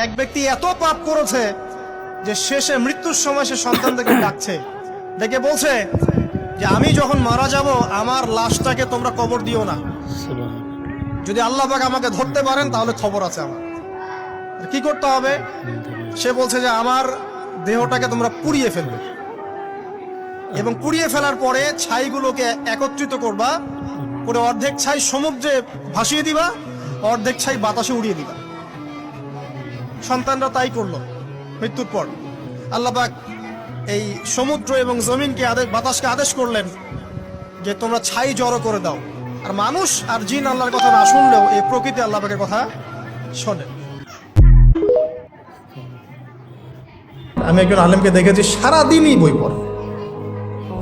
এক ব্যক্তি এত পাপ করেছে যে শেষে মৃত্যুর সময় সে সন্তানদেরকে ডাকছে, ডেকে বলছে যে আমি যখন মারা যাব আমার লাশটাকে তোমরা কবর দিও না, যদি আল্লাহ পাক আমাকে ধরতে পারেন তাহলে খবর আছে আমার। কি করতে হবে? সে বলছে যে আমার দেহটাকে তোমরা পুড়িয়ে ফেলবে এবং পুড়িয়ে ফেলার পরে ছাইগুলোকে একত্রিত করবা, করে অর্ধেক ছাই সমুদ্রে ভাসিয়ে দিবা, অর্ধেক ছাই বাতাসে উড়িয়ে দিবা। সন্তানরা তাই করলো। মৃত্যুর পর আল্লাহ পাক এই সমুদ্র এবং জমিনকে বাতাসকে আদেশ করলেন যে তোমরা ছাই জড়ো করে দাও। আর মানুষ আর জিন আল্লাহর কথা না শুনলেও এই প্রকৃতি আল্লাহ পাকের কথা শোনে। আমি একজন আলেমকে দেখেছি সারাদিনই বই পড়ে,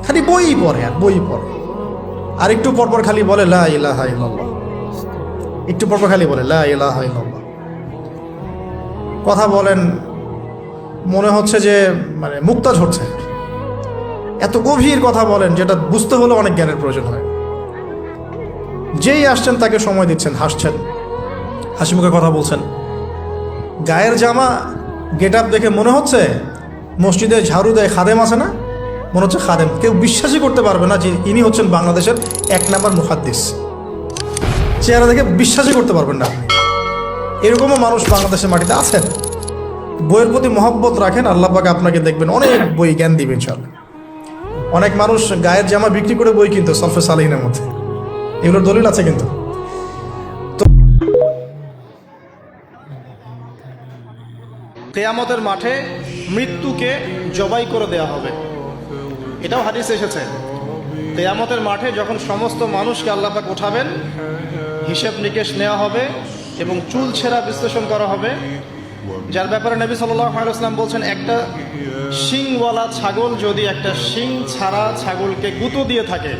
খালি বই পড়ে আর বই পড়ে, আর একটু পরপর খালি বলে লা ইলাহা ইল্লাল্লাহ, একটু পরপর খালি বলে লা ইলাহা ইল্লাল্লাহ। কথা বলেন মনে হচ্ছে যে মানে মুক্তা ঝরছে, এত গভীর কথা বলেন যেটা বুঝতে হলে অনেক জ্ঞানের প্রয়োজন হয়। যেই আসছেন তাকে সময় দিচ্ছেন, হাসছেন, হাসি মুখে কথা বলছেন। গায়ের জামা গেট আপ দেখে মনে হচ্ছে মসজিদে ঝাড়ু দেয় খাদেম আছে না, মনে হচ্ছে খাদেম। কেউ বিশ্বাসই করতে পারবে না যে ইনি হচ্ছেন বাংলাদেশের 1 নাম্বার মুহাদ্দিস। চেহারা দেখে বিশ্বাসই করতে পারবেন না। এরকমও মানুষ বাংলাদেশের মাটিতে আছেন। বইয়ের প্রতি মহব্বত রাখেন, আল্লাহ পাক আপনাকে দেখবেন অনেক বই জ্ঞান দিবেন ইনশাআল্লাহ। অনেক মানুষ গায়ের জামা বিক্রি করে বই কিনতো সলফে সালিহিনের মধ্যে, এগুলোর দলিল আছে কিন্তু। তো কিয়ামতের মাঠে মৃত্যুকে জবাই করে দেয়া হবে, এটাও হাদিসে এসেছে। কিয়ামতের মাঠে যখন সমস্ত মানুষকে আল্লাহ পাক উঠাবেন, হিসেব নিকেশ নেওয়া হবে এবং চুল ছেঁড়া বিশ্লেষণ করা হবে, যার ব্যাপারে নবী সাল্লাল্লাহু আলাইহি ওয়াসাল্লাম বলছেন একটা শিংওয়ালা ছাগল যদি একটা শিং ছাড়া ছাগলকে গুঁতো দিয়ে থাকে